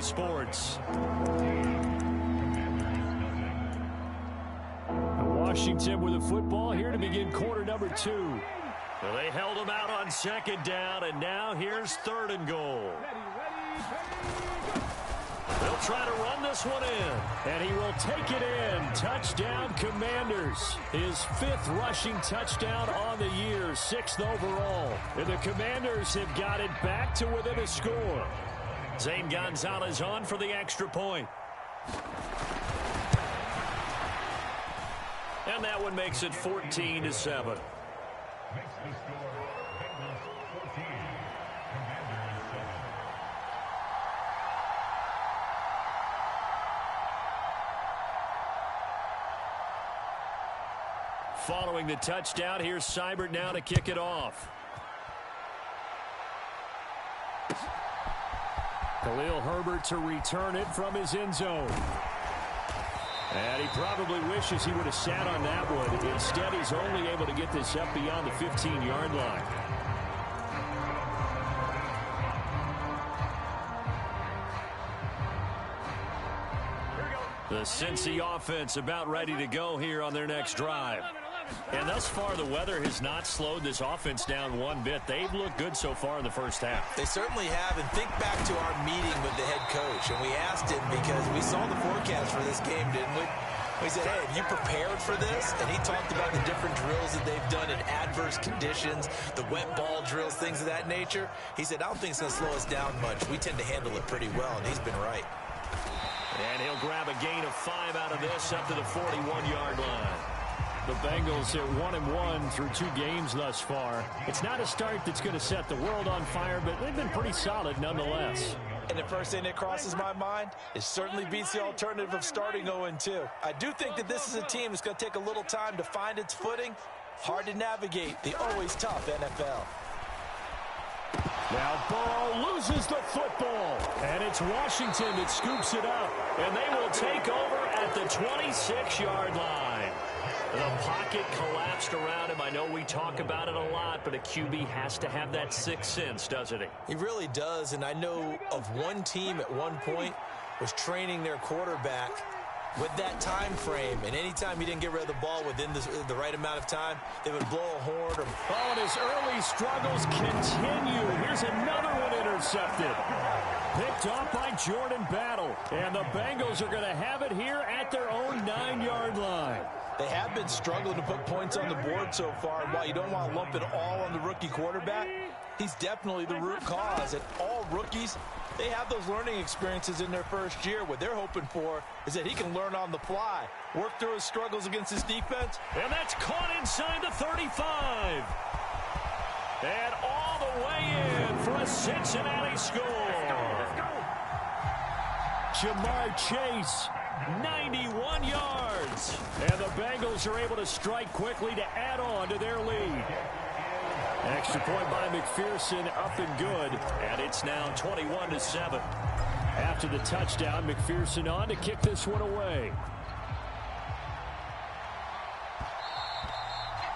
Sports. Washington with the football here to begin quarter number 2. Well, they held him out on second down, and now here's 3rd and goal. They'll try to run this one in, and he will take it in. Touchdown, Commanders. His 5th rushing touchdown on the year, 6th overall. And the Commanders have got it back to within a score. Zane Gonzalez on for the extra point. And that one makes it 14-7. Following the touchdown, here's Seibert now to kick it off. Khalil Herbert to return it from his end zone. And he probably wishes he would have sat on that one. Instead, he's only able to get this up beyond the 15-yard line. The Cincy offense about ready to go here on their next drive. And thus far, the weather has not slowed this offense down one bit. They've looked good so far in the first half. They certainly have. And think back to our meeting with the head coach. And we asked him because we saw the forecast for this game, didn't we? We said, hey, have you prepared for this? And he talked about the different drills that they've done in adverse conditions, the wet ball drills, things of that nature. He said, I don't think it's going to slow us down much. We tend to handle it pretty well, and he's been right. And he'll grab a gain of 5 out of this up to the 41-yard line. The Bengals are 1-1 through 2 games thus far. It's not a start that's going to set the world on fire, but they've been pretty solid nonetheless. And the first thing that crosses my mind, it certainly beats the alternative of starting 0-2. I do think that this is a team that's going to take a little time to find its footing. Hard to navigate the always tough NFL. Now Burrow loses the football, and it's Washington that scoops it up, and they will take over at the 26-yard line. The pocket collapsed around him. I know we talk about it a lot, but a QB has to have that sixth sense, doesn't he? He really does, and I know of one team at one point was training their quarterback with that time frame, and anytime he didn't get rid of the ball within the right amount of time, they would blow a horn. And his early struggles continue. Here's another one intercepted. Picked off by Jordan Battle, and the Bengals are going to have it here at their own 9-yard line. They have been struggling to put points on the board so far, and while you don't want to lump it all on the rookie quarterback, he's definitely the root cause. And all rookies, they have those learning experiences in their first year. What they're hoping for is that he can learn on the fly, work through his struggles against his defense. And that's caught inside the 35. And all the way in for a Cincinnati score. Let's go. Jamar Chase, 91 yards. And the Bengals are able to strike quickly to add on to their lead. Extra point by McPherson, up and good. And it's now 21-7. After the touchdown, McPherson on to kick this one away.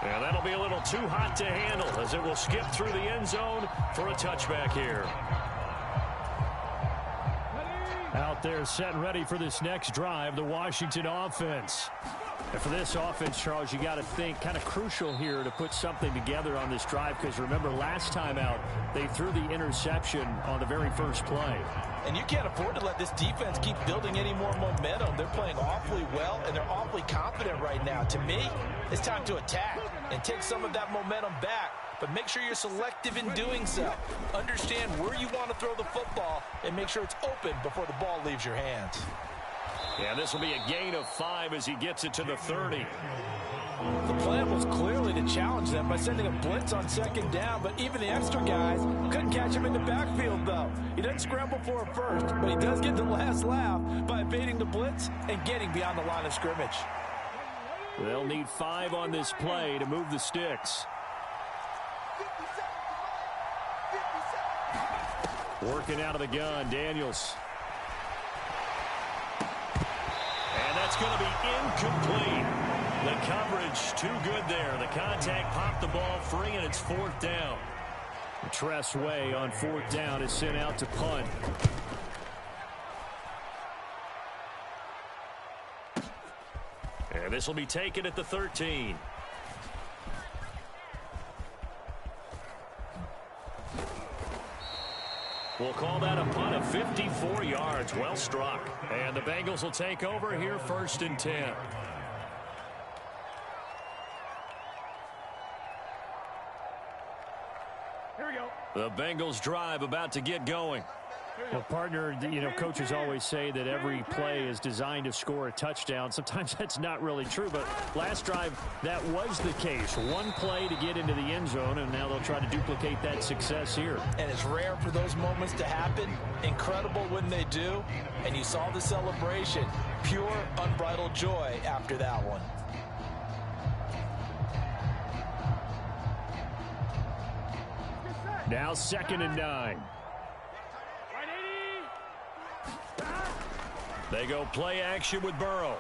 And that'll be a little too hot to handle as it will skip through the end zone for a touchback here. Out there set and ready for this next drive, the Washington offense. And for this offense, Charles, you got to think kind of crucial here to put something together on this drive, because remember last time out they threw the interception on the very first play. And you can't afford to let this defense keep building any more momentum. They're playing awfully well, and they're awfully confident right now. To me, it's time to attack and take some of that momentum back. But make sure you're selective in doing so. Understand where you want to throw the football and make sure it's open before the ball leaves your hands. Yeah, this will be a gain of 5 as he gets it to the 30. The plan was clearly to challenge them by sending a blitz on second down, but even the extra guys couldn't catch him in the backfield, though. He doesn't scramble for it first, but he does get the last laugh by evading the blitz and getting beyond the line of scrimmage. They'll need 5 on this play to move the sticks. Working out of the gun, Daniels. And that's going to be incomplete. The coverage too good there. The contact popped the ball free, and it's 4th down. Tress Way on 4th down is sent out to punt. This will be taken at the 13. We'll call that a punt of 54 yards. Well struck. And the Bengals will take over here, 1st and 10. Here we go. The Bengals drive about to get going. Well, partner, coaches always say that every play is designed to score a touchdown. Sometimes that's not really true, but last drive, that was the case. One play to get into the end zone, and now they'll try to duplicate that success here. And it's rare for those moments to happen. Incredible when they do. And you saw the celebration. Pure, unbridled joy after that one. Now 2nd and 9. They go play action with Burrow.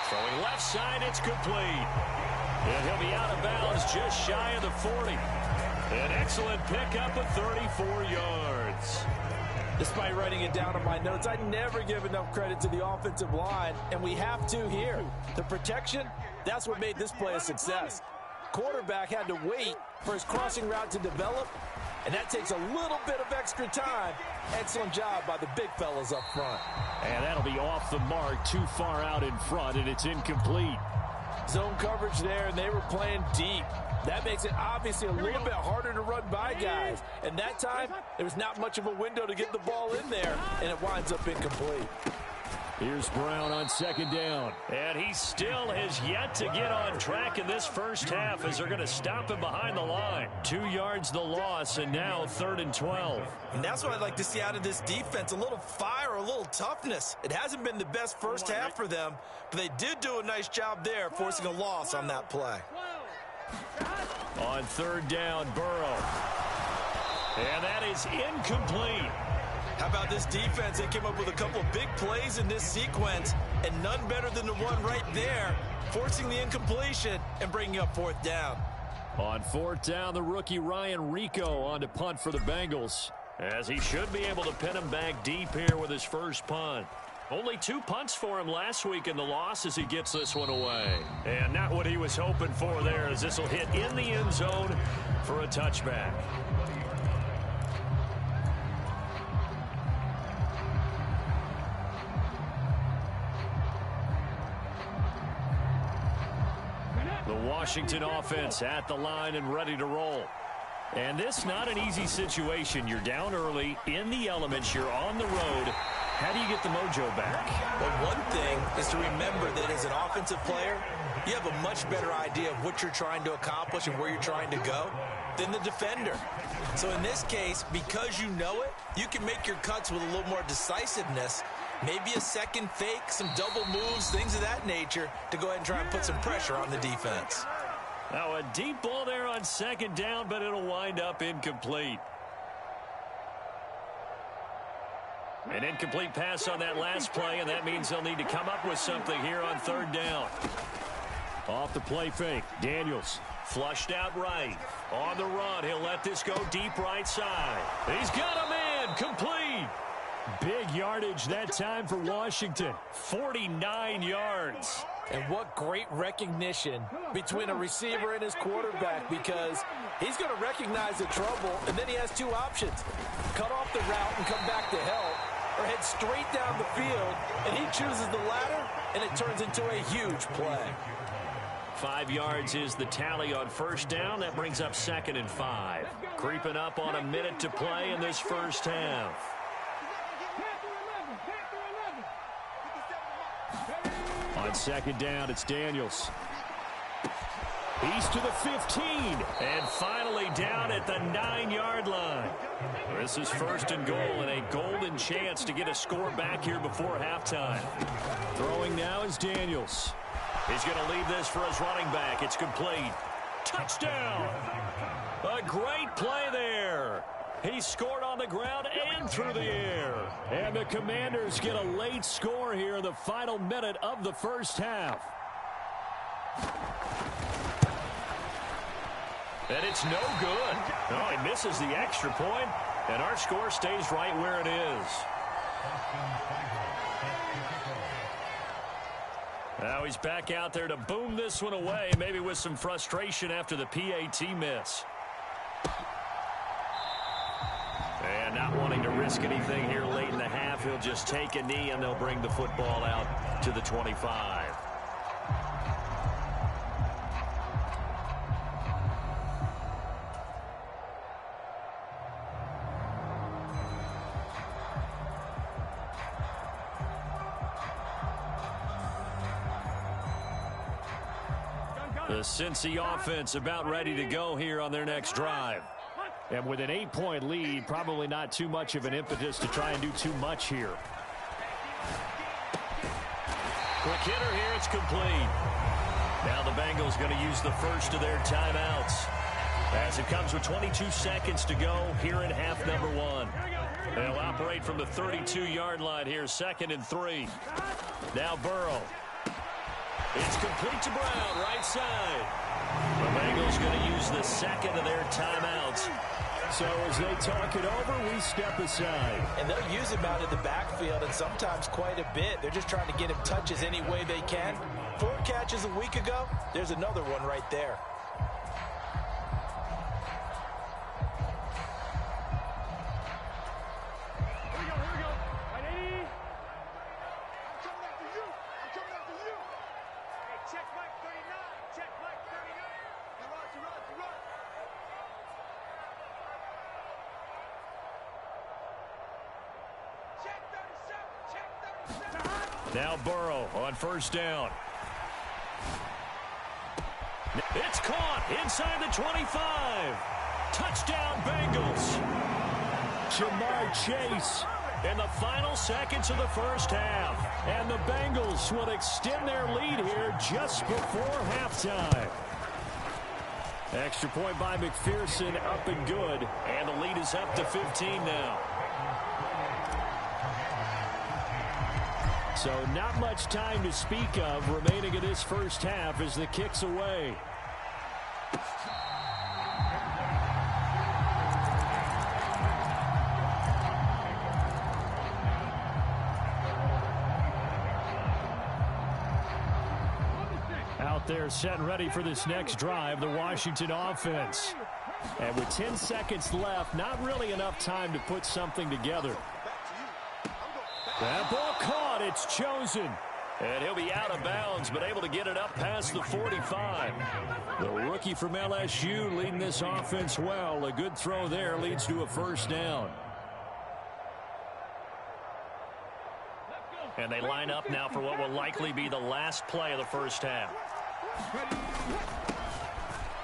Throwing left side, it's complete. And he'll be out of bounds just shy of the 40. An excellent pickup of 34 yards. Despite writing it down in my notes, I never give enough credit to the offensive line, and we have to here. The protection, that's what made this play a success. Quarterback had to wait for his crossing route to develop, and that takes a little bit of extra time. Excellent job by the big fellas up front. And that'll be off the mark, too far out in front, and it's incomplete. Zone coverage there, and they were playing deep. That makes it obviously a little bit harder to run by guys. And that time, there was not much of a window to get the ball in there, and it winds up incomplete. Here's Brown on 2nd down. And he still has yet to get on track in this first half as they're going to stop him behind the line. 2 yards the loss, and now 3rd and 12. And that's what I'd like to see out of this defense, a little fire, a little toughness. It hasn't been the best first half for them, but they did do a nice job there, forcing a loss on that play. On 3rd down, Burrow. And that is incomplete. How about this defense? They came up with a couple of big plays in this sequence, and none better than the one right there, forcing the incompletion and bringing up 4th down. On 4th down, the rookie Ryan Rico on to punt for the Bengals, as he should be able to pin him back deep here with his first punt. Only 2 punts for him last week in the loss as he gets this one away. And not what he was hoping for there, as this will hit in the end zone for a touchback. The Washington offense at the line and ready to roll. And this not an easy situation. You're down early, in the elements, you're on the road. How do you get the mojo back? Well, one thing is to remember that as an offensive player, you have a much better idea of what you're trying to accomplish and where you're trying to go than the defender. So in this case, because you know it, you can make your cuts with a little more decisiveness. Maybe a second fake, some double moves, things of that nature to go ahead and try and put some pressure on the defense. Now a deep ball there on 2nd down, but it'll wind up incomplete. An incomplete pass on that last play, and that means they'll need to come up with something here on 3rd down. Off the play fake, Daniels. Flushed out right. On the run, he'll let this go deep right side. He's got a man, complete. Big yardage that time for Washington. 49 yards. And what great recognition between a receiver and his quarterback, because he's going to recognize the trouble, and then he has 2 options. Cut off the route and come back to help, or head straight down the field, and he chooses the latter, and it turns into a huge play. 5 yards is the tally on 1st down. That brings up 2nd and 5. Creeping up on a minute to play in this first half. On 2nd down, it's Daniels. He's to the 15. And finally down at the 9-yard line. This is 1st and goal, and a golden chance to get a score back here before halftime. Throwing now is Daniels. He's going to leave this for his running back. It's complete. Touchdown! A great play there. He scored on the ground and through the air. And the Commanders get a late score here in the final minute of the first half. And it's no good. Oh, he misses the extra point, and our score stays right where it is. Now he's back out there to boom this one away, maybe with some frustration after the PAT miss. And not wanting to risk anything here late in the half, he'll just take a knee and they'll bring the football out to the 25. The Cincy offense about ready to go here on their next drive. And with an 8-point lead, probably not too much of an impetus to try and do too much here. Quick hitter here, it's complete. Now the Bengals going to use the first of their timeouts as it comes with 22 seconds to go here in half number one. They'll operate from the 32-yard line here, 2nd and 3. Now Burrow. It's complete to Brown, right side. The Bengals going to use the second of their timeouts. So as they talk it over, we step aside. And they'll use him out in the backfield, and sometimes quite a bit. They're just trying to get him touches any way they can. 4 catches a week ago. There's another one right there. Now Burrow on first down. It's caught inside the 25. Touchdown Bengals. Jamar Chase in the final seconds of the first half. And the Bengals will extend their lead here just before halftime. Extra point by McPherson, up and good. And the lead is up to 15 now. So not much time to speak of remaining in this first half as the kick's away. Out there set and ready for this next drive, the Washington offense. And with 10 seconds left, not really enough time to put something together. That ball caught. It's chosen. And he'll be out of bounds, but able to get it up past the 45. The rookie from LSU leading this offense well. A good throw there leads to a first down. And they line up now for what will likely be the last play of the first half.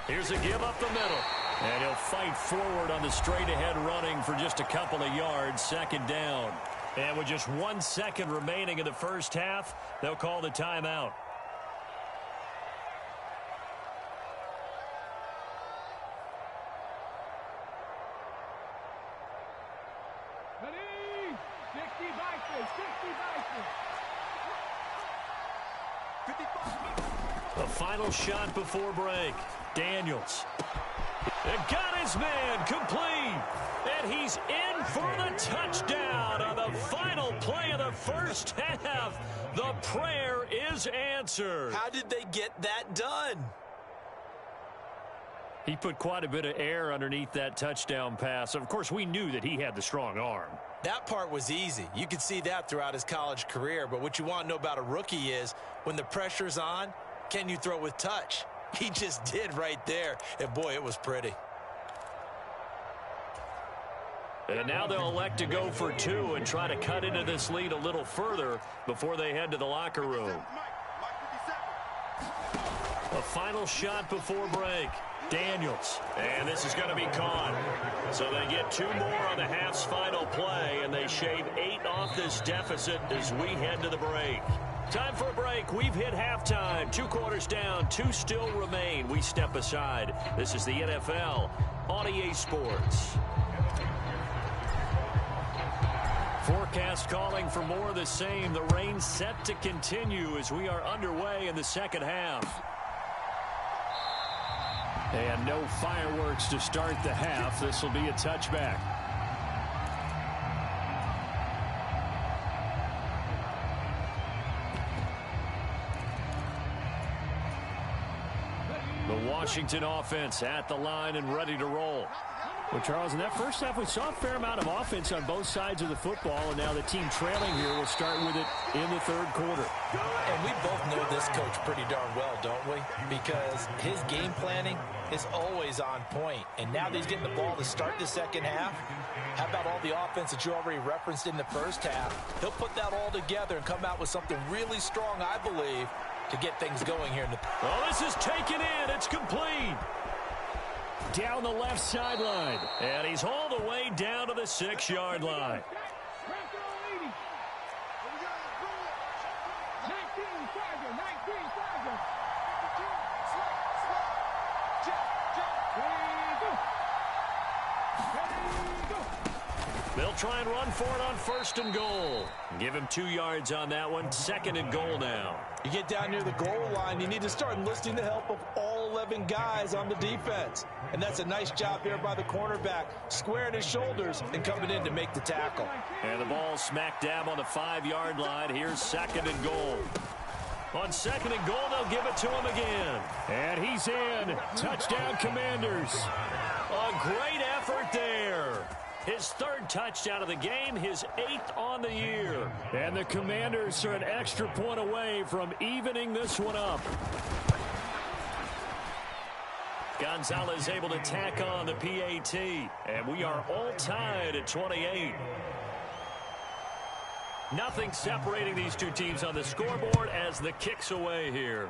Here's a give up the middle. And he'll fight forward on the straight-ahead running for just a couple of yards. 2nd down. And with just 1 second remaining in the first half, they'll call the timeout. Ready? 60 Vikings, 50 Vikings. The final shot before break. Daniels. It got his man complete. And he's in for the touchdown on the final play of the first half. The prayer is answered. How did they get that done? He put quite a bit of air underneath that touchdown pass. Of course, we knew that he had the strong arm. That part was easy. You could see that throughout his college career. But what you want to know about a rookie is when the pressure's on, can you throw with touch? He just did right there. And, boy, it was pretty. And now they'll elect to go for 2 and try to cut into this lead a little further before they head to the locker room. A final shot before break. Daniels. And this is going to be caught. So they get 2 more on the half's final play, and they shave 8 off this deficit as we head to the break. Time for a break. We've hit halftime. 2 quarters down. 2 still remain. We step aside. This is the NFL on EA Sports. Forecast calling for more of the same. The rain set to continue as we are underway in the second half. And no fireworks to start the half. This will be a touchback. Washington offense at the line and ready to roll. Well, Charles, in that first half, we saw a fair amount of offense on both sides of the football, and now the team trailing here will start with it in the third quarter. And we both know this coach pretty darn well, don't we? Because his game planning is always on point. And now that he's getting the ball to start the second half, how about all the offense that you already referenced in the first half? He'll put that all together and come out with something really strong, I believe, to get things going here in the... Oh, this is taken in. It's complete. Down the left sideline. And he's all the way down to the 6-yard line. They'll try and run for it on 1st and goal. Give him 2 yards on that one. 2nd and goal now. You get down near the goal line, you need to start enlisting the help of all 11 guys on the defense. And that's a nice job here by the cornerback, squaring his shoulders and coming in to make the tackle. And the ball smack dab on the 5-yard line. Here's 2nd and goal. On 2nd and goal, they'll give it to him again. And he's in. Touchdown, Commanders. A great effort there. His 3rd touchdown of the game, his 8th on the year. And the Commanders are an extra point away from evening this one up. Gonzalez able to tack on the PAT. And we are all tied at 28. Nothing separating these two teams on the scoreboard as the kick's away here.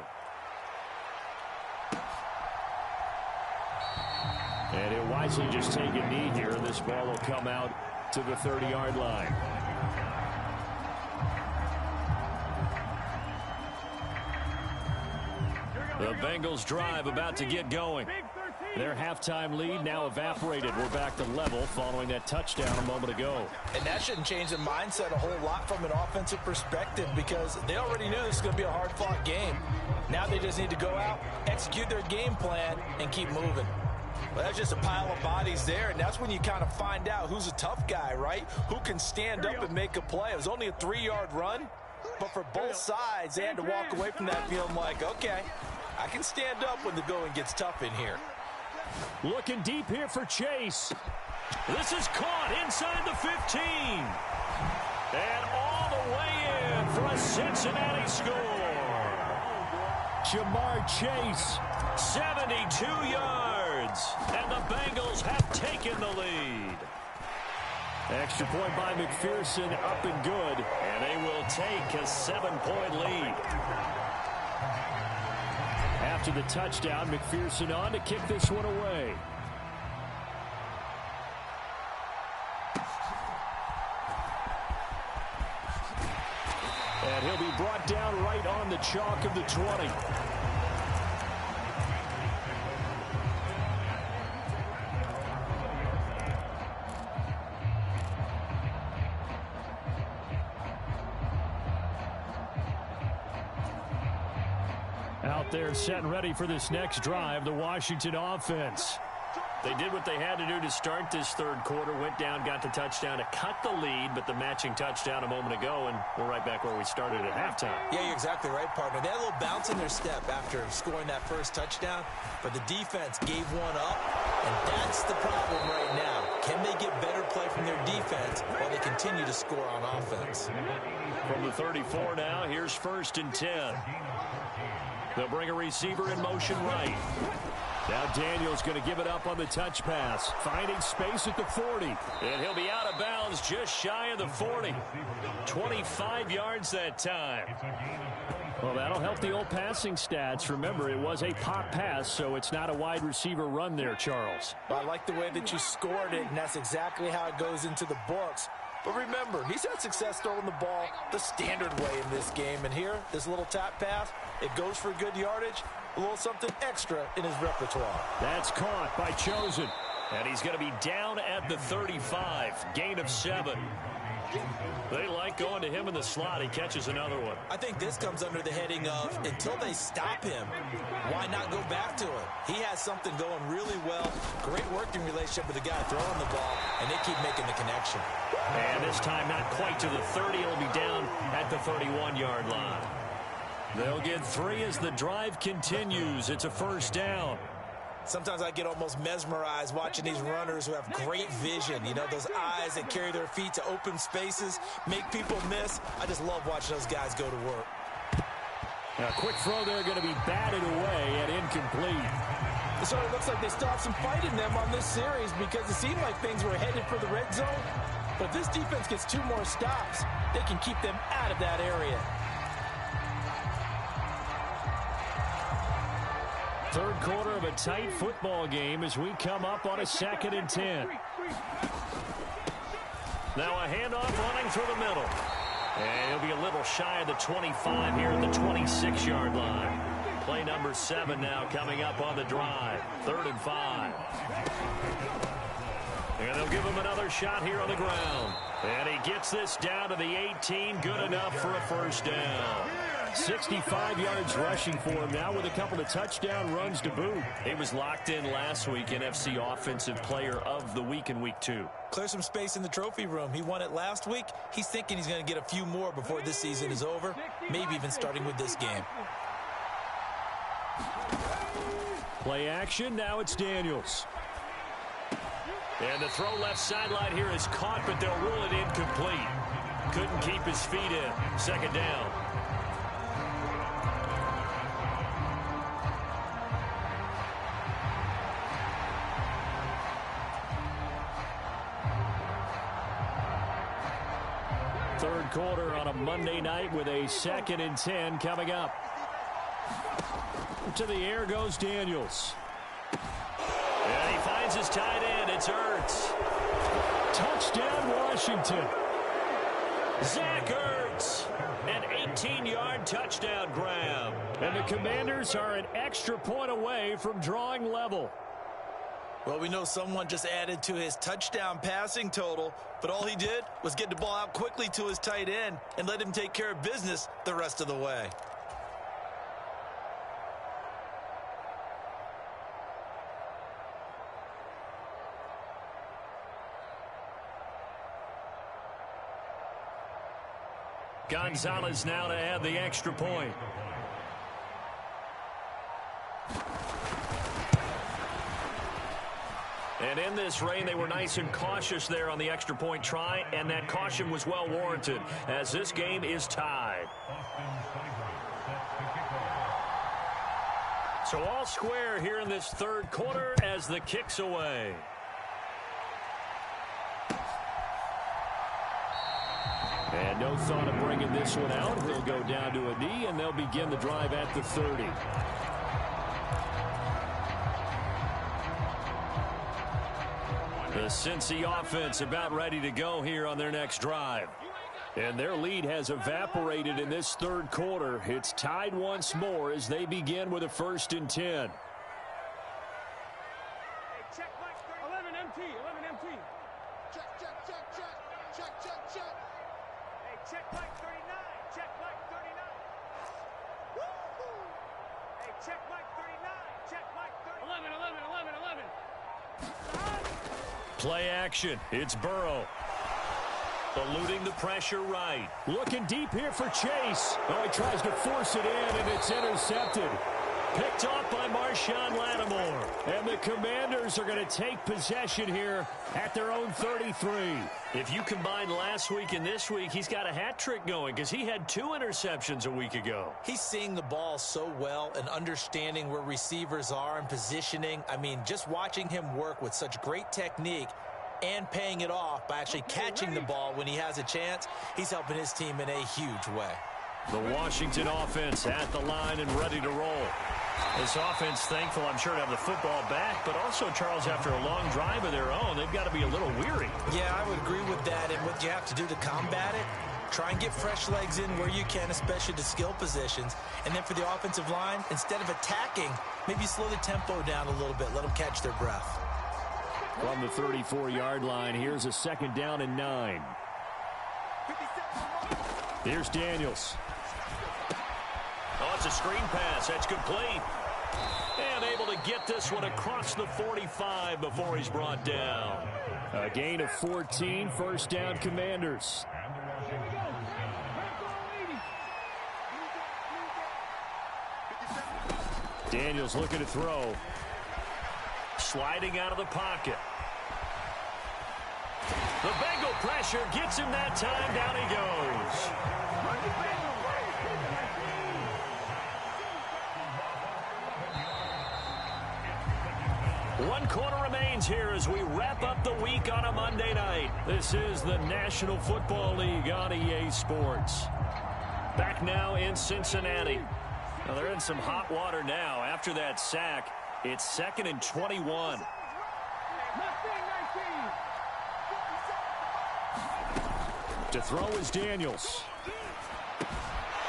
And he'll wisely just take a knee here. This ball will come out to the 30-yard line. The Bengals drive about to get going. Their halftime lead now evaporated. We're back to level following that touchdown a moment ago. And that shouldn't change the mindset a whole lot from an offensive perspective because they already knew this was going to be a hard-fought game. Now they just need to go out, execute their game plan, and keep moving. Well, that's just a pile of bodies there, and that's when you kind of find out who's a tough guy, right? Who can stand up and make a play. It was only a 3-yard run, but for both sides, they had to walk away from that feeling like, okay, I can stand up when the going gets tough in here. Looking deep here for Chase. This is caught inside the 15. And all the way in for a Cincinnati score. Jamar Chase, 72 yards. And the Bengals have taken the lead. Extra point by McPherson, up and good. And they will take a 7-point lead. After the touchdown, McPherson on to kick this one away. And he'll be brought down right on the chalk of the 20. Out there set and ready for this next drive, the Washington offense. They did what they had to do to start this third quarter, went down, got the touchdown to cut the lead, but the matching touchdown a moment ago, and we're right back where we started at halftime. Yeah, you're exactly right, partner. They had a little bounce in their step after scoring that first touchdown, but the defense gave one up, and that's the problem right now. Can they get better play from their defense while they continue to score on offense? From the 34 now, here's 1st and 10. They'll bring a receiver in motion right. Now Daniel's going to give it up on the touch pass. Finding space at the 40. And he'll be out of bounds just shy of the 40. 25 yards that time. Well, that'll help the old passing stats. Remember, it was a pop pass, so it's not a wide receiver run there, Charles. I like the way that you scored it, and that's exactly how it goes into the books. But remember, he's had success throwing the ball the standard way in this game. And here, this little tap pass, it goes for good yardage, a little something extra in his repertoire. That's caught by Chosen. And he's going to be down at the 35. Gain of 7. They like going to him in the slot. He catches another one. I think this comes under the heading of, until they stop him, why not go back to him? He has something going really well. Great working relationship with the guy throwing the ball, and they keep making the connection. And this time not quite to the 30. He'll be down at the 31-yard line. They'll get 3 as the drive continues. It's a first down. Sometimes I get almost mesmerized watching these runners who have great vision. You know, those eyes that carry their feet to open spaces, make people miss. I just love watching those guys go to work. A quick throw there going to be batted away and incomplete. It sort of looks like they still have some fight in them on this series because it seemed like things were headed for the red zone. But if this defense gets 2 more stops, they can keep them out of that area. Third quarter of a tight football game as we come up on a 2nd and 10. Now a handoff running through the middle. And he'll be a little shy of the 25 here at the 26-yard line. Play number 7 now coming up on the drive. 3rd and 5. And they'll give him another shot here on the ground. And he gets this down to the 18. Good enough for a first down. 65 yards rushing for him now with a couple of touchdown runs to boot. He was locked in last week, NFC Offensive Player of the Week in Week 2. Clear some space in the trophy room. He won it last week. He's thinking he's going to get a few more before this season is over, maybe even starting with this game. Play action. Now it's Daniels. And the throw left sideline here is caught, but they'll rule it incomplete. Couldn't keep his feet in. 2nd down. Third quarter on a Monday night with a 2nd and 10 coming up. To the air goes Daniels. And he finds his tight end. It's Ertz. Touchdown, Washington. Zach Ertz. An 18-yard touchdown grab. And the Commanders are an extra point away from drawing level. Well, we know someone just added to his touchdown passing total, but all he did was get the ball out quickly to his tight end and let him take care of business the rest of the way. Gonzalez now to add the extra point. And in this rain, they were nice and cautious there on the extra point try, and that caution was well warranted as this game is tied. So all square here in this third quarter as the kick's away. And no thought of bringing this one out. He'll go down to a knee, and they'll begin the drive at the 30. The Cincy offense about ready to go here on their next drive. And their lead has evaporated in this third quarter. It's tied once more as they begin with a 1st and 10. Hey, check Mike 11 MT, 11 MT. Check, check, check, check. Check, check, check. Hey, check Mike 39. Check Mike 39. Woo-hoo. Hey, check Mike 39. Check Mike 39. 11, 11, 11, 11. Play action. It's Burrow. Eluding the pressure right. Looking deep here for Chase. Oh, he tries to force it in, and it's intercepted. Picked off by Marshawn Lattimore. And the Commanders are going to take possession here at their own 33. If you combine last week and this week, he's got a hat trick going because he had 2 interceptions a week ago. He's seeing the ball so well and understanding where receivers are and positioning. I mean, just watching him work with such great technique and paying it off by actually catching the ball when he has a chance, he's helping his team in a huge way. The Washington offense at the line and ready to roll. This offense thankful, I'm sure, to have the football back, but also, Charles, after a long drive of their own, they've got to be a little weary. Yeah, I would agree with that, and what you have to do to combat it, try and get fresh legs in where you can, especially to skill positions, and then for the offensive line, instead of attacking, maybe slow the tempo down a little bit, let them catch their breath. From the 34-yard line, here's a 2nd down and 9. Here's Daniels. Oh, it's a screen pass. That's complete. And able to get this one across the 45 before he's brought down. A gain of 14, 1st down Commanders. Daniels looking to throw. Sliding out of the pocket. The Bengal pressure gets him that time. Down he goes. One quarter remains here as we wrap up the week on a Monday night. This is the National Football League on EA Sports. Back now in Cincinnati. Now they're in some hot water now. After that sack, it's 2nd and 21. To throw is Daniels.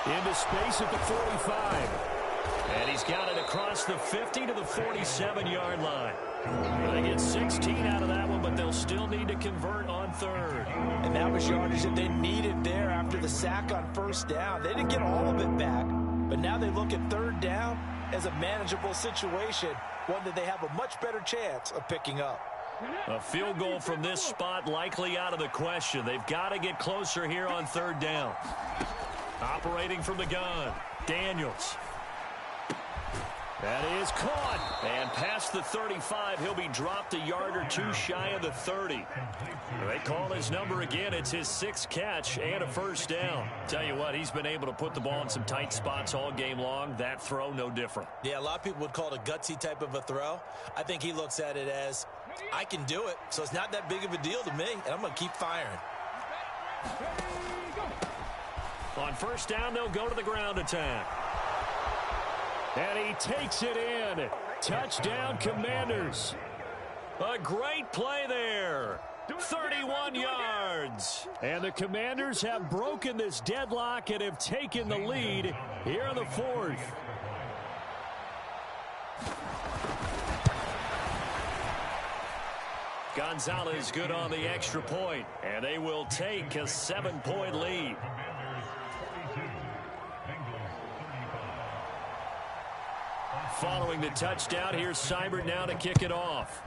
Into space at the 45. And he's got it across the 50 to the 47-yard line. They get 16 out of that one, but they'll still need to convert on 3rd. And that was yardage that they needed there after the sack on 1st down. They didn't get all of it back, but now they look at 3rd down as a manageable situation, one that they have a much better chance of picking up. A field goal from this spot likely out of the question. They've got to get closer here on 3rd down. Operating from the gun, Daniels. That is caught. And past the 35, he'll be dropped a yard or two shy of the 30. They call his number again. It's his 6th catch and a 1st down. Tell you what, he's been able to put the ball in some tight spots all game long. That throw, no different. Yeah, a lot of people would call it a gutsy type of a throw. I think he looks at it as, I can do it, so it's not that big of a deal to me, and I'm going to keep firing. On 1st down, they'll go to the ground attack. And he takes it in. Touchdown, Commanders. A great play there. 31 yards. And the Commanders have broken this deadlock and have taken the lead here in the 4th. Gonzalez good on the extra point, and they will take a 7-point lead. Following the touchdown, here's Seibert now to kick it off.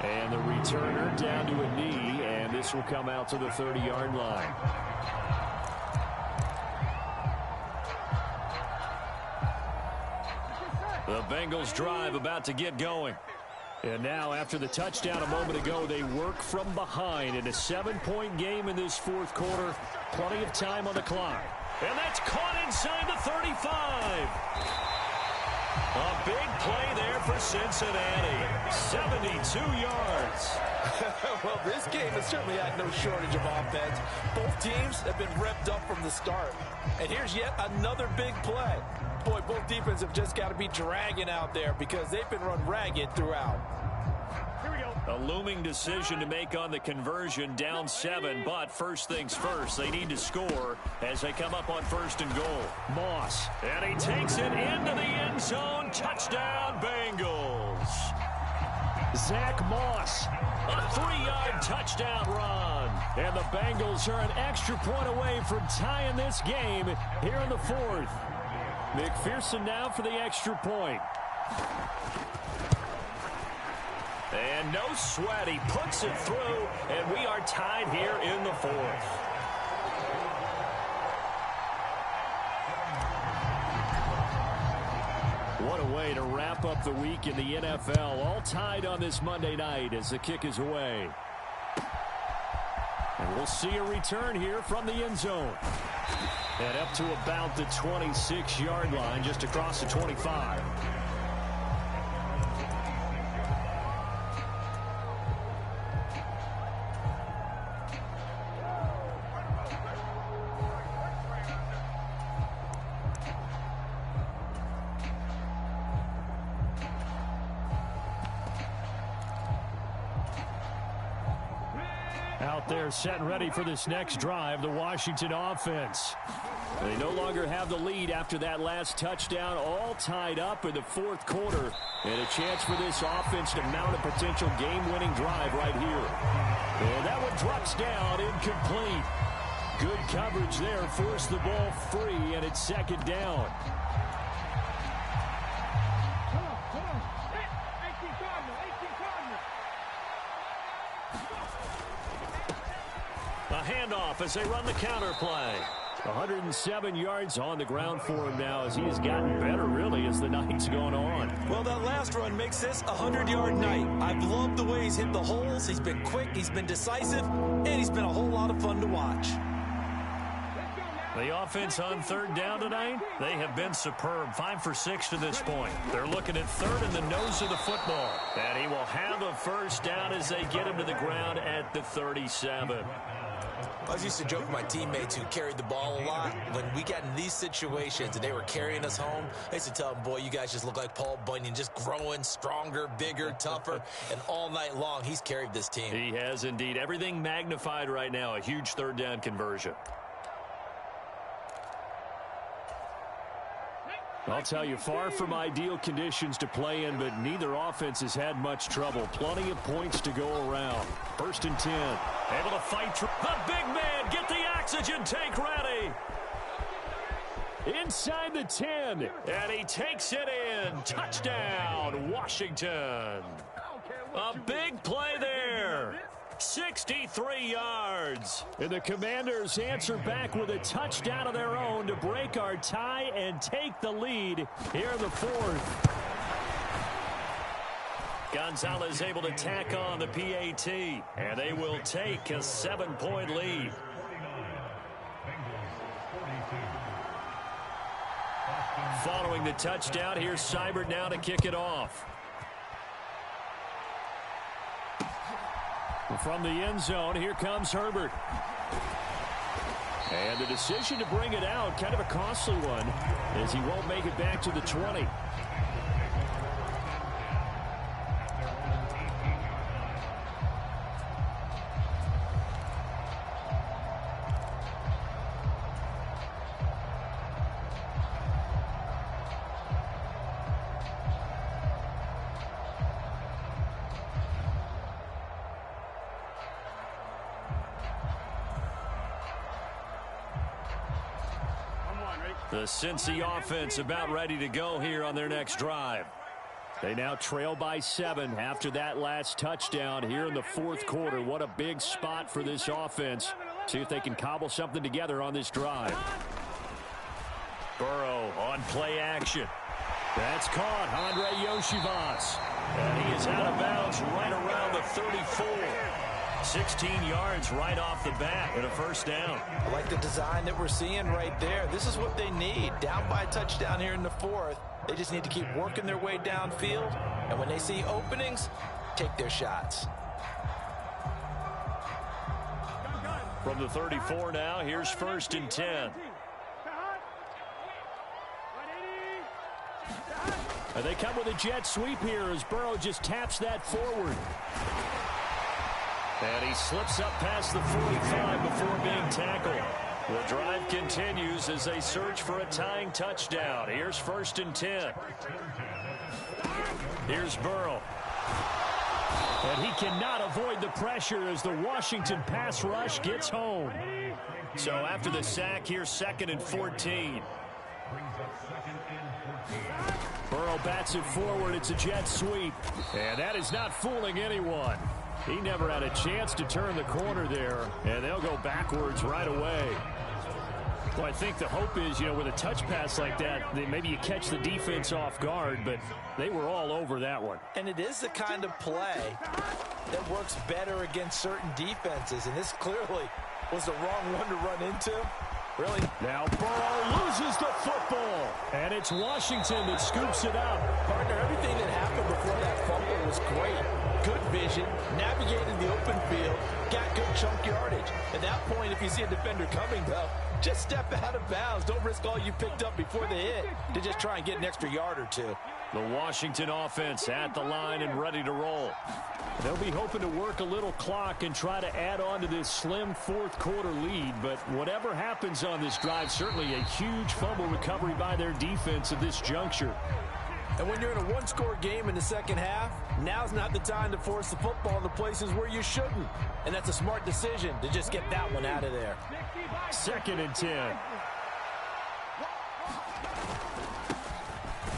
And the returner down to a knee, and this will come out to the 30-yard line. The Bengals drive about to get going. And now, after the touchdown a moment ago, they work from behind in a 7-point game in this 4th quarter. Plenty of time on the clock. And that's caught inside the 35. A big play there for Cincinnati. 72 yards. Well, this game has certainly had no shortage of offense. Both teams have been revved up from the start. And here's yet another big play. Boy, both defenses have just got to be dragging out there because they've been run ragged throughout. Here we go. A looming decision to make on the conversion, down 7, but first things first, they need to score as they come up on 1st and goal. Moss. And he takes it into the end zone. Touchdown, Bengals. Zach Moss. A 3-yard touchdown run. And the Bengals are an extra point away from tying this game here in the 4th. McPherson now for the extra point. And no sweat. He puts it through, and we are tied here in the 4th. What a way to wrap up the week in the NFL. All tied on this Monday night as the kick is away. And we'll see a return here from the end zone. And up to about the 26-yard line, just across the 25. Out there set and ready for this next drive, the Washington offense. They no longer have the lead after that last touchdown, all tied up in the 4th quarter. And a chance for this offense to mount a potential game-winning drive right here. And that one drops down, incomplete. Good coverage there, forced the ball free, and it's 2nd down. A handoff as they run the counter play. 107 yards on the ground for him now as he has gotten better, really, as the night's gone on. Well, that last run makes this a 100-yard night. I've loved the way he's hit the holes. He's been quick, he's been decisive, and he's been a whole lot of fun to watch. The offense on third down tonight, they have been superb. 5 for 6 to this point. They're looking at third in the nose of the football. And he will have a first down as they get him to the ground at the 37. I was used to joke with my teammates who carried the ball a lot. When we got in these situations and they were carrying us home, I used to tell them, boy, you guys just look like Paul Bunyan, just growing stronger, bigger, tougher. And all night long, he's carried this team. He has indeed. Everything magnified right now. A huge third down conversion. I'll tell you, far from ideal conditions to play in, but neither offense has had much trouble. Plenty of points to go around. First and 10. Able to fight through. The big man, get the oxygen tank ready. Inside the 10, and he takes it in. Touchdown, Washington. A big play there. 63 yards. And the Commanders answer back with a touchdown of their own to break our tie and take the lead here in the fourth. Gonzalez able to tack on the PAT, and they will take a 7-point lead. Following the touchdown, here's Seibert now to kick it off. From the end zone, here comes Herbert. And the decision to bring it out, kind of a costly one, as he won't make it back to the 20. The Cincy offense about ready to go here on their next drive. They now trail by 7 after that last touchdown here in the fourth quarter. What a big spot for this offense. See if they can cobble something together on this drive. Burrow on play action. That's caught. Andre Yoshivas. And he is out of bounds right around the 34. 16 yards right off the bat and a first down. I like the design that we're seeing right there. This is what they need. Down by a touchdown here in the fourth. They just need to keep working their way downfield. And when they see openings, take their shots. From the 34 now, here's first and 10. And they come with a jet sweep here as Burrow just taps that forward. And he slips up past the 45 before being tackled. The drive continues as they search for a tying touchdown. Here's first and 10. Here's Burrow. And he cannot avoid the pressure as the Washington pass rush gets home. So after the sack, here's second and 14. Burrow bats it forward. It's a jet sweep. And that is not fooling anyone. He never had a chance to turn the corner there, and they'll go backwards right away. Well, I think the hope is, with a touch pass like that, maybe you catch the defense off guard, but they were all over that one. And it is the kind of play that works better against certain defenses, and this clearly was the wrong one to run into. Really? Now Burrow loses the football, and it's Washington that scoops it up. Partner, everything that happened before that fumble was great. Good vision, navigated the open field, got good chunk yardage. At that point, if you see a defender coming, though, just step out of bounds. Don't risk all you picked up before the hit to just try and get an extra yard or two. The Washington offense at the line and ready to roll. They'll be hoping to work a little clock and try to add on to this slim fourth quarter lead, but whatever happens on this drive, certainly a huge fumble recovery by their defense at this juncture. And when you're in a one-score game in the second half, now's not the time to force the football in the places where you shouldn't. And that's a smart decision to just get that one out of there. Second and 10.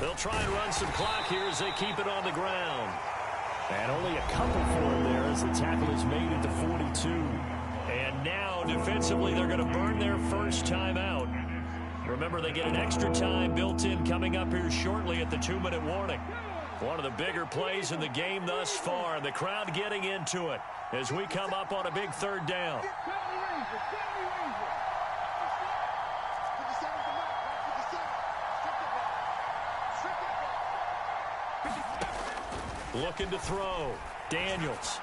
They'll try and run some clock here as they keep it on the ground. And only a couple for him there as the tackle is made at the 42. And now, defensively, they're going to burn their first timeout. Remember, they get an extra time built in coming up here shortly at the 2-minute warning. One of the bigger plays in the game thus far, and the crowd getting into it as we come up on a big third down. Looking to throw. Daniels.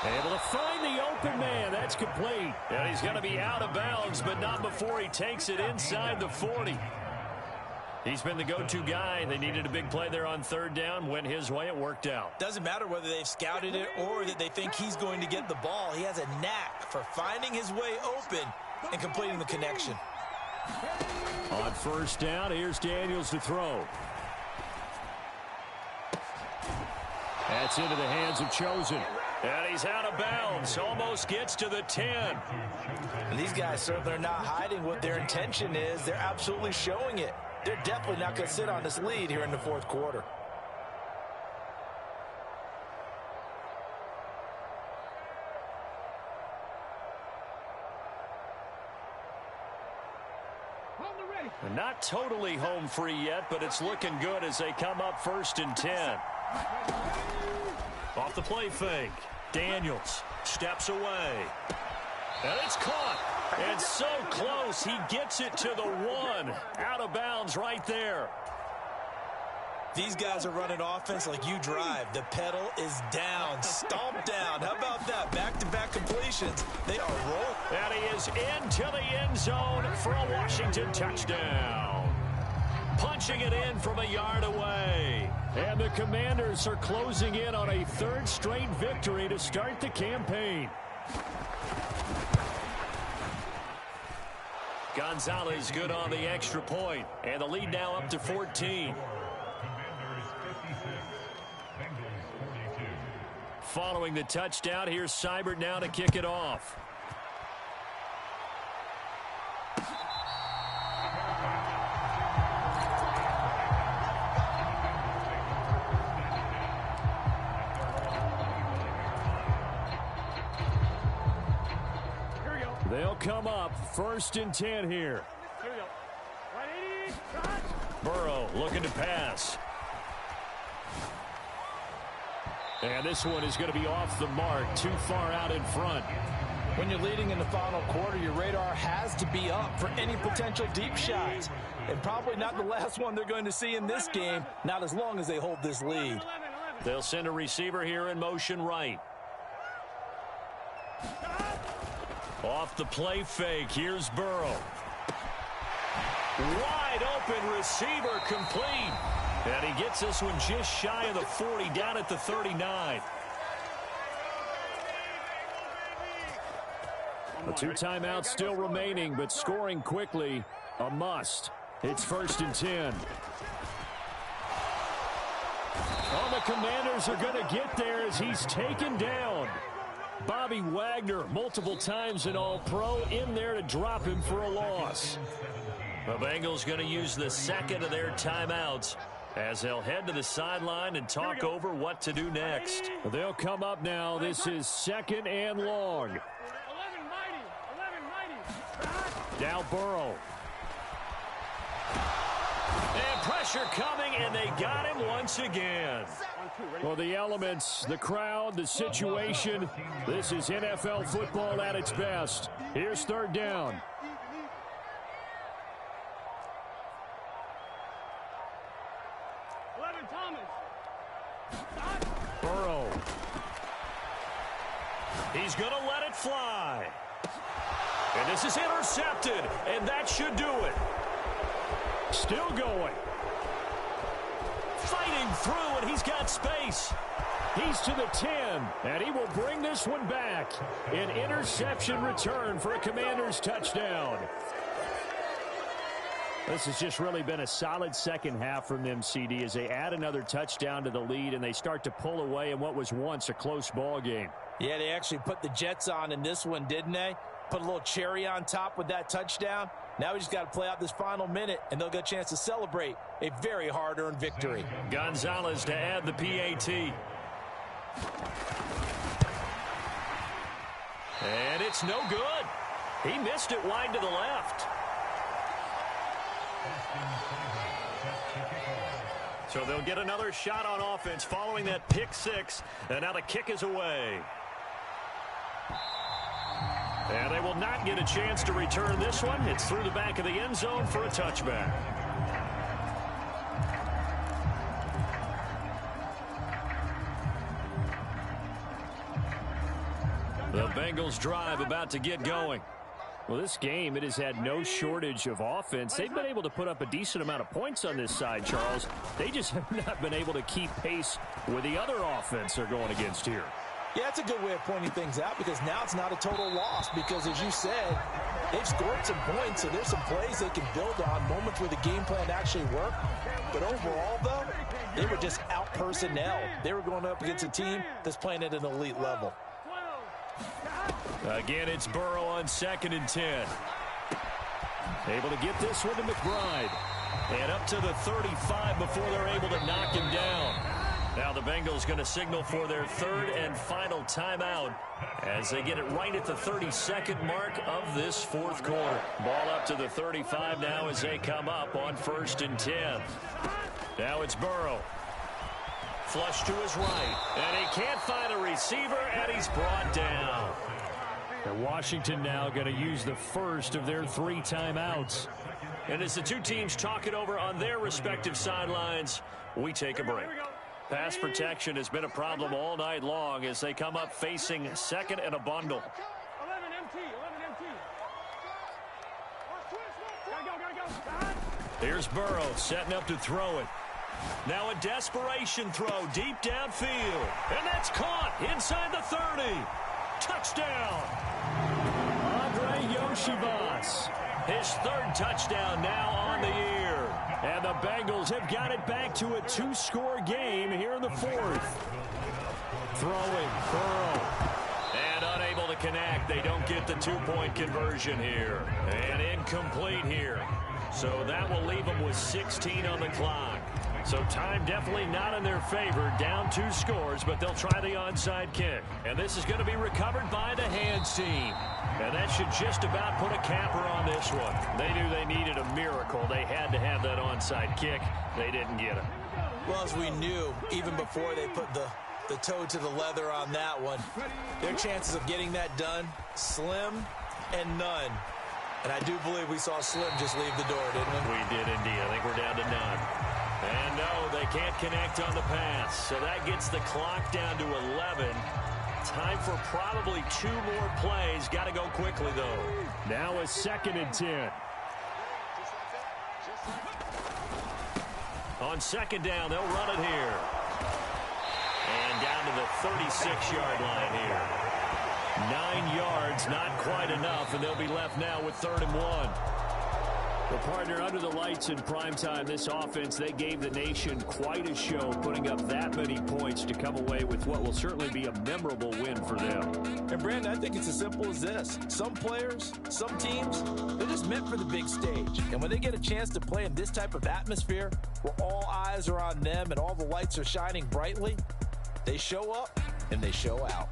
Able to find the open man. That's complete. And he's going to be out of bounds, but not before he takes it inside the 40. He's been the go-to guy. They needed a big play there on third down. Went his way. It worked out. Doesn't matter whether they've scouted it or that they think he's going to get the ball. He has a knack for finding his way open and completing the connection. On first down, here's Daniels to throw. That's into the hands of Chosen. And he's out of bounds. Almost gets to the 10. And these guys certainly are not hiding what their intention is. They're absolutely showing it. They're definitely not going to sit on this lead here in the fourth quarter. They're not totally home free yet, but it's looking good as they come up 1st and 10. Off the play fake. Daniels steps away. And it's caught. And so close. He gets it to the 1. Out of bounds right there. These guys are running offense like you drive. The pedal is down. Stomp down. How about that? Back-to-back completions. They are rolling. And he is into the end zone for a Washington touchdown. Punching it in from a yard away. And the Commanders are closing in on a 3rd straight victory to start the campaign. Gonzalez good on the extra point. And the lead now up to 14. Following the touchdown, here's Seibert now to kick it off. They'll come up 1st and 10 here. Burrow looking to pass. And this one is going to be off the mark, too far out in front. When you're leading in the final quarter, your radar has to be up for any potential deep shots. And probably not the last one they're going to see in this game, not as long as they hold this lead. They'll send a receiver here in motion right. Off the play fake, here's Burrow. Wide open receiver complete. And he gets this one just shy of the 40, down at the 39. The 2 timeouts still remaining, but scoring quickly, a must. It's 1st and 10. Oh, the Commanders are going to get there as he's taken down. Bobby Wagner, multiple times an All-Pro, in there to drop him for a loss. The Bengals going to use the 2nd of their timeouts as they'll head to the sideline and talk over what to do next. They'll come up now. This is 2nd and long. Now Burrow. And pressure coming, and they got him once again. Well, the elements, the crowd, the situation, this is NFL football at its best. Here's 3rd down. Burrow. He's going to let it fly. And this is intercepted, and that should do it. Still going. Fighting through, and he's got space. He's to the 10, and he will bring this one back. An interception return for a Commanders touchdown. This has just really been a solid second half from them, CD, as they add another touchdown to the lead and they start to pull away in what was once a close ball game. Yeah, they actually put the Jets on in this one, didn't they? Put a little cherry on top with that touchdown. Now we just got to play out this final minute, and they'll get a chance to celebrate a very hard-earned victory. Gonzalez to add the PAT. it's no good. He missed it wide to the left. So they'll get another shot on offense following that pick six. And now the kick is away. And they will not get a chance to return this one. It's through the back of the end zone for a touchback. The Bengals drive about to get going. Well, this game, it has had no shortage of offense. They've been able to put up a decent amount of points on this side, Charles. They just have not been able to keep pace with the other offense they're going against here. Yeah, that's a good way of pointing things out because now it's not a total loss because, as you said, they've scored some points, so there's some plays they can build on, moments where the game plan actually worked. But overall, though, they were just out-personnel. They were going up against a team that's playing at an elite level. Again, it's Burrow on 2nd and 10. Able to get this one to McBride. And up to the 35 before they're able to knock him down. Now the Bengals going to signal for their 3rd and final timeout as they get it right at the 32nd mark of this 4th quarter. Ball up to the 35 now as they come up on 1st and 10. Now it's Burrow. Flush to his right. And he can't find a receiver, and he's brought down. And Washington now going to use the first of their 3 timeouts. And as the two teams talk it over on their respective sidelines, we take a break. Pass protection has been a problem all night long as they come up facing 2nd and a bundle. 11 MT, 11 MT. Gotta go. Here's Burrow setting up to throw it. Now a desperation throw deep downfield. And that's caught inside the 30. Touchdown. Andre Yoshivas. His 3rd touchdown now on the year. And the Bengals have got it back to a 2-score game here in the 4th. Throwing, Burrow. And unable to connect. They don't get the 2-point conversion here. And incomplete here. So that will leave them with 16 on the clock. So time definitely not in their favor. Down 2 scores, but they'll try the onside kick. And this is going to be recovered by the hands team. And that should just about put a capper on this one. They knew they needed a miracle. They had to have that onside kick. They didn't get it. Well, as we knew, even before they put the toe to the leather on that one, their chances of getting that done, slim and none. And I do believe we saw Slim just leave the door, didn't we? We did indeed. I think we're down to none. And no, they can't connect on the pass. So that gets the clock down to 11. Time for probably 2 more plays. Got to go quickly, though. Now a 2nd and 10. On 2nd down, they'll run it here. And down to the 36-yard line here. 9 yards, not quite enough, and they'll be left now with 3rd and 1. Well, partner, under the lights in primetime, this offense, they gave the nation quite a show, putting up that many points to come away with what will certainly be a memorable win for them. And, Brandon, I think it's as simple as this. Some players, some teams, they're just meant for the big stage. And when they get a chance to play in this type of atmosphere, where all eyes are on them and all the lights are shining brightly, they show up and they show out.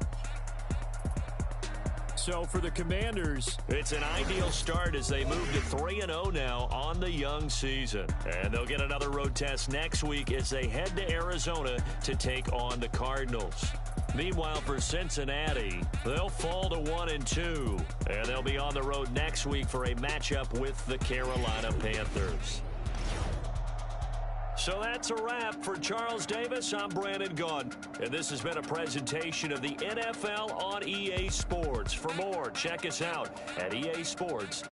So for the Commanders, it's an ideal start as they move to 3-0 now on the young season. And they'll get another road test next week as they head to Arizona to take on the Cardinals. Meanwhile, for Cincinnati, they'll fall to 1-2. And they'll be on the road next week for a matchup with the Carolina Panthers. So that's a wrap for Charles Davis. I'm Brandon Gaudin, and this has been a presentation of the NFL on EA Sports. For more, check us out at easports.com.